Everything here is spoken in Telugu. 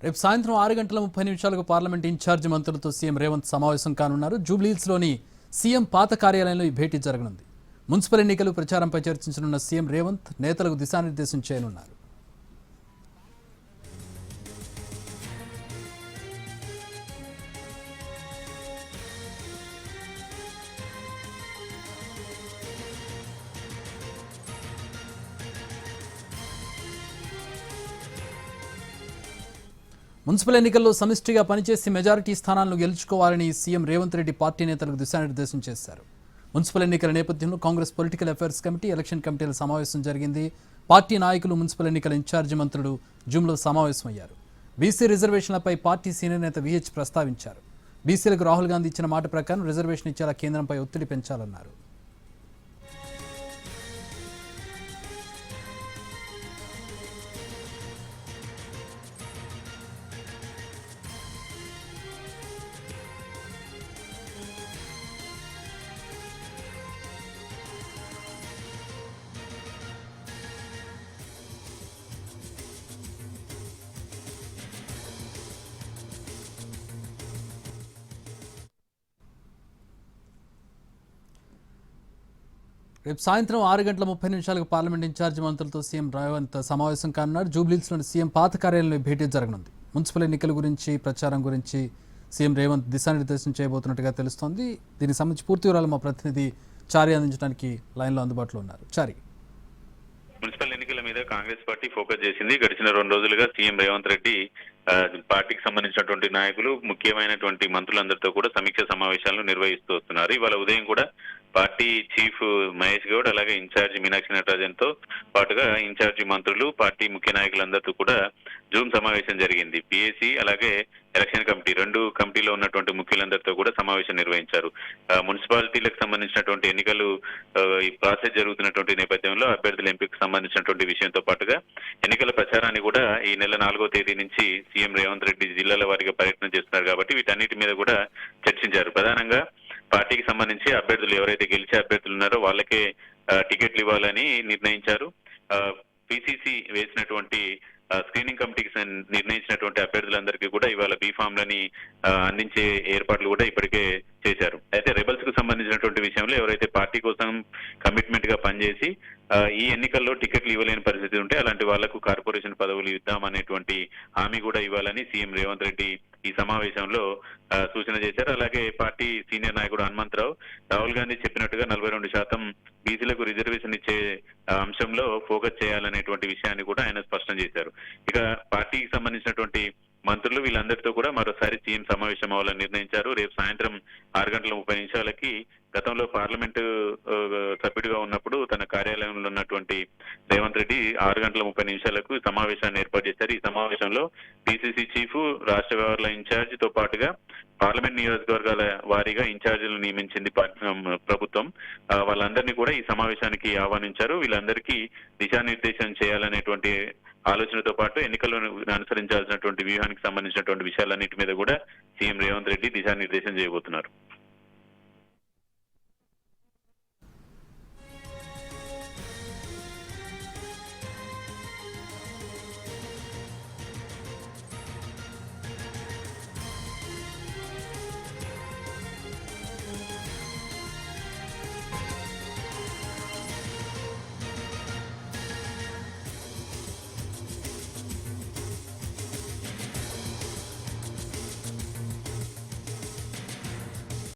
రేపు సాయంత్రం 6:30 పార్లమెంట్ ఇన్ఛార్జి మంత్రులతో సీఎం రేవంత్ సమావేశం కానున్నారు. జూబ్లీహిల్స్లోని సీఎం పాత కార్యాలయంలో ఈ భేటీ జరగనుంది. మున్సిపల్ ఎన్నికలు ప్రచారంపై చర్చించనున్న సీఎం రేవంత్ నేతలకు దిశానిర్దేశం చేయనున్నారు. మున్సిపల్ ఎన్నికల్లో సమిష్టిగా పనిచేసి మెజారిటీ స్థానాలను గెలుచుకోవాలని సీఎం రేవంత్ రెడ్డి పార్టీ నేతలకు దిశానిర్దేశం చేశారు. మున్సిపల్ ఎన్నికల నేపథ్యంలో Congress political affairs committee, election కమిటీల సమావేశం జరిగింది. పార్టీ నాయకులు, మున్సిపల్ ఎన్నికల ఇన్ఛార్జి మంత్రులు జూమ్లో సమావేశమయ్యారు. బీసీ రిజర్వేషన్లపై పార్టీ సీనియర్ నేత విహెచ్ ప్రస్తావించారు. బీసీలకు రాహుల్ గాంధీ ఇచ్చిన మాట ప్రకారం రిజర్వేషన్ ఇచ్చేలా కేంద్రంపై ఒత్తిడి పెంచాలన్నారు. రేపు సాయంత్రం 6:30 పార్లమెంట్ ఇన్ఛార్జి మంత్రులతో సీఎం రేవంత్ సమావేశం కానున్నారు. జూబ్లీహిల్స్లోని సీఎం పాత కార్యాలయంలో భేటీ జరగనుంది. మున్సిపల్ ఎన్నికల గురించి, ప్రచారం గురించి సీఎం రేవంత్ దిశానిర్దేశం చేయబోతున్నట్టుగా తెలుస్తోంది. దీనికి సంబంధించి పూర్తి వివరాలు మా ప్రతినిధి చారి అందించడానికి లైన్లో అందుబాటులో ఉన్నారు. చారి, మున్సిపల్ ఎన్నికల మీద కాంగ్రెస్ పార్టీ ఫోకస్ చేసింది. గడిచిన 2 రోజులుగా సీఎం రేవంత్ రెడ్డి పార్టీకి సంబంధించినటువంటి నాయకులు, ముఖ్యమైనటువంటి మంత్రులందరితో కూడా సమీక్ష సమావేశాలను నిర్వహిస్తూ వస్తున్నారు. ఇవాళ ఉదయం కూడా పార్టీ చీఫ్ మహేష్ గౌడ్, అలాగే ఇన్ఛార్జి మీనాక్షి నటరాజన్ తో పాటుగా ఇన్ఛార్జి మంత్రులు, పార్టీ ముఖ్య నాయకులందరితో కూడా జూమ్ సమావేశం జరిగింది. పిఏసీ అలాగే ఎలక్షన్ కమిటీ, 2 కమిటీలో ఉన్నటువంటి ముఖ్యులందరితో కూడా సమావేశం నిర్వహించారు. మున్సిపాలిటీలకు సంబంధించినటువంటి ఎన్నికలు ఈ ప్రాసెస్ జరుగుతున్నటువంటి నేపథ్యంలో అభ్యర్థుల ఎంపికకు సంబంధించినటువంటి విషయంతో పాటుగా ఎన్నికల ప్రచారాన్ని కూడా ఈ నెల 4వ తేదీ నుంచి సీఎం రేవంత్ రెడ్డి జిల్లాల వారీగా పర్యటన చేస్తున్నారు కాబట్టి వీటన్నిటి మీద కూడా చర్చించారు. ప్రధానంగా పార్టీకి సంబంధించి అభ్యర్థులు ఎవరైతే గెలిచే అభ్యర్థులు ఉన్నారో వాళ్ళకే టికెట్లు ఇవ్వాలని నిర్ణయించారు. పిసిసి వేసినటువంటి స్క్రీనింగ్ కమిటీకి నిర్ణయించినటువంటి అభ్యర్థులందరికీ కూడా ఇవాళ బీఫామ్లని అందించే ఏర్పాట్లు కూడా ఇప్పటికే చేశారు. అయితే రెబల్స్ కు సంబంధించినటువంటి విషయంలో ఎవరైతే పార్టీ కోసం కమిట్మెంట్ గా పనిచేసి ఈ ఎన్నికల్లో టికెట్లు ఇవ్వలేని పరిస్థితి ఉంటే అలాంటి వాళ్లకు కార్పొరేషన్ పదవులు ఇద్దామనేటువంటి హామీ కూడా ఇవ్వాలని సీఎం రేవంత్ రెడ్డి ఈ సమావేశంలో సూచన చేశారు. అలాగే పార్టీ సీనియర్ నాయకుడు హనుమంతరావు రాహుల్ గాంధీ చెప్పినట్టుగా 42% బీసీలకు రిజర్వేషన్ ఇచ్చే అంశంలో ఫోకస్ చేయాలనేటువంటి విషయాన్ని కూడా ఆయన స్పష్టం చేశారు. ఇక పార్టీకి సంబంధించినటువంటి మంత్రులు వీళ్ళందరితో కూడా మరోసారి సీఎం సమావేశం అవ్వాలని నిర్ణయించారు. రేపు సాయంత్రం 6:30 గతంలో పార్లమెంటు సభ్యుడిగా ఉన్నప్పుడు తన కార్యాలయంలో ఉన్నటువంటి రేవంత్ రెడ్డి 6:30 సమావేశాన్ని ఏర్పాటు చేశారు. ఈ సమావేశంలో పిసిసి చీఫ్, రాష్ట్ర వ్యవహారాల ఇన్ఛార్జి తో పాటుగా పార్లమెంట్ నియోజకవర్గాల వారీగా ఇన్ఛార్జీలు నియమించింది ప్రభుత్వం. వాళ్ళందరినీ కూడా ఈ సమావేశానికి ఆహ్వానించారు. వీళ్ళందరికీ దిశానిర్దేశం చేయాలనేటువంటి ఆలోచనతో పాటు ఎన్నికల్లో అనుసరించాల్సినటువంటి వ్యూహానికి సంబంధించినటువంటి విషయాలన్నిటి మీద కూడా సీఎం రేవంత్ రెడ్డి దిశానిర్దేశం చేయబోతున్నారు.